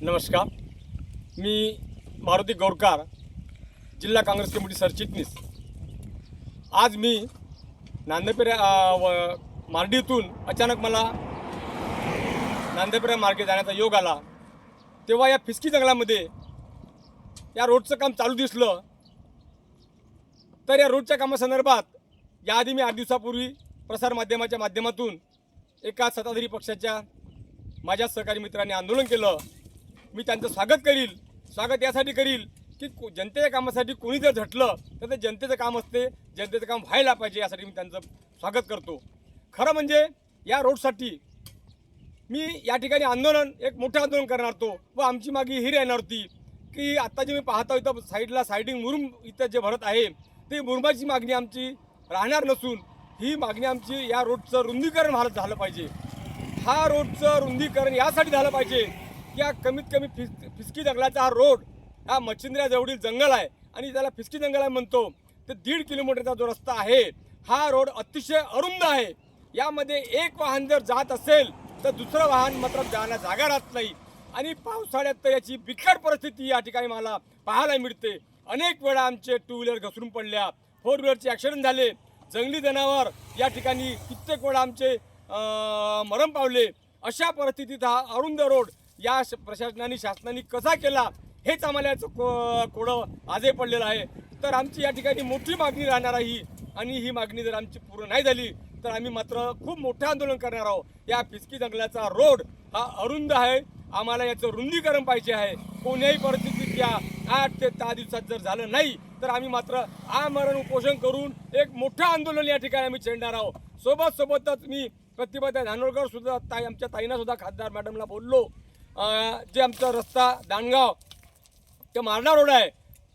नमस्कार, मी मारुती गौरकार, जिल्हा काँग्रेस कमिटी सरचिटणीस। आज मी नांदेपेरा मार्डीतून अचानक मला नांदेपेरा मार्गे जाण्याचा योग आला। तेव्हा या फिस्की जंगलामध्ये या रोडचं काम चालू दिसलं। तर या रोडच्या कामासंदर्भात याआधी मी 8 दिवसापूर्वी प्रसारमाध्यमाच्या माध्यमातून एका सत्ताधारी पक्षाच्या माझ्या सहकारी मित्रांनी आंदोलन केलं। मी त्यांचं स्वागत यासाठी करील की जनतेच्या कामासाठी कोणी जर झटलं तर ते जनतेचं काम असते, जनतेचं काम व्हायला पाहिजे, यासाठी मी त्यांचं स्वागत करतो। खरं म्हणजे या रोडसाठी मी या ठिकाणी एक मोठं आंदोलन करणार होतो व आमची मागणी ही राहणार होती की आता जे मी पाहतो इथं साईडला सायडिंग मुरुम इथं जे भरत आहे ते मुरुमाची मागणी आमची राहणार नसून ही मागणी आमची या रोडचं रुंदीकरण झालं पाहिजे। हा रोडचं रुंदीकरण यासाठी झालं पाहिजे की हा कमीत कमी फिस्की जंगलाचा हा रोड हा मच्छिंद्र्याजवळील जंगल आहे आणि त्याला फिस्की जंगल आहे म्हणतो। तर 1.5 किलोमीटरचा जो रस्ता आहे हा रोड अतिशय अरुंद आहे। यामध्ये एक वाहन जर जात असेल तर दुसरं वाहन मात्र जाण्यास जागा राहत नाही आणि पावसाळ्यात तर याची बिकट परिस्थिती या ठिकाणी मला पाहायला मिळते। अनेक वेळा आमचे 2 व्हीलर घसरून पडल्या, 4 व्हीलरचे ॲक्सिडेंट झाले, जंगली जनावर या ठिकाणी कित्येक वेळा आमचे मरण पावले। अशा परिस्थितीत हा अरुंद रोड या शासनाने कसा केला हेच आम्हाला याचं कोडं आजही पडलेलं आहे। तर आमची या ठिकाणी मोठी मागणी राहणार आहे आणि ही मागणी जर आमची पूर्ण नाही झाली तर आम्ही मात्र खूप मोठं आंदोलन करणार आहोत। या फिस्की जंगलाचा रोड हा अरुंद आहे, आम्हाला याचं रुंदीकरण पाहिजे आहे। कोणत्याही परिस्थितीत या 8 ते 10 दिवसात जर झालं नाही तर आम्ही मात्र आमरण उपोषण करून एक मोठं आंदोलन या ठिकाणी आम्ही छेडणार आहोत। सोबतच मी प्रतिभाताई धानोरकर सुद्धा आमच्या ताईंना सुद्धा खासदार मॅडमला बोललो, जे आमचा रस्ता दांडगाव ते मार्डा रोड आहे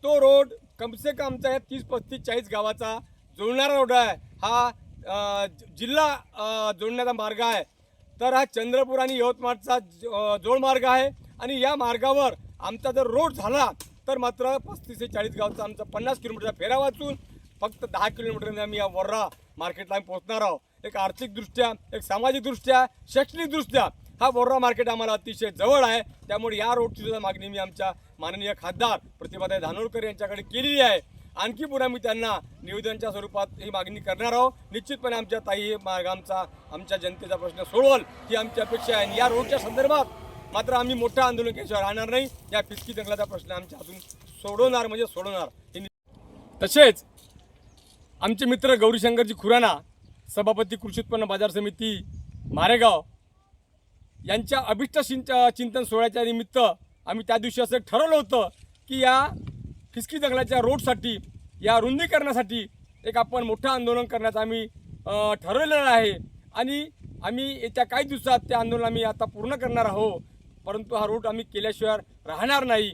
तो रोड कमसे कम आमचा 30, 35, 40 गावाचा जोडणारा रोड आहे। हा जिल्हा जोडण्याचा मार्ग आहे। तर हा चंद्रपूर आणि यवतमाळचा जोडमार्ग आहे आणि या मार्गावर आमचा जर रोड झाला तर मात्र 35 ते 40 गावचा आमचा 50 किलोमीटरचा फेरा वाचून फक्त 10 किलोमीटरने आम्ही या वर्रा मार्केटला पोहोचणार आहोत। एक आर्थिकदृष्ट्या, एक सामाजिकदृष्ट्या, शैक्षणिकदृष्ट्या हा वर्रा मार्केट आम्हाला अतिशय जवळ आहे। त्यामुळे या रोडची सुद्धा मागणी मी आमच्या माननीय खासदार प्रतिभाताई धानोरकर यांच्याकडे केलेली आहे। आणखी पुन्हा मी त्यांना निवेदनाच्या स्वरूपात ही मागणी करणार आहोत। निश्चितपणे आमच्या ताई हे आमच्या जनतेचा प्रश्न सोडवल ही आमची अपेक्षा आहे। या रोडच्या संदर्भात मात्र आम्ही मोठं आंदोलन केल्याशिवाय राहणार नाही। या फिस्की जंगलाचा प्रश्न आमच्या हातून सोडवणार। तसेच आमचे मित्र गौरीशंकरजी खुराना, सभापती कृषी उत्पन्न बाजार समिती मारेगाव यांच्या अभिष्ट चिंतन सोहळ्याच्या निमित्त आम्ही त्या दिवशी असं ठरवलं होतं की या फिस्की जंगलाच्या रोडसाठी, या रुंदीकरणासाठी एक आपण मोठं आंदोलन करण्याचं आम्ही ठरवलेलं आहे आणि आम्ही येत्या काही दिवसात ते आंदोलन आम्ही आता पूर्ण करणार आहोत। परंतु हा रोड आम्ही केल्याशिवाय राहणार नाही।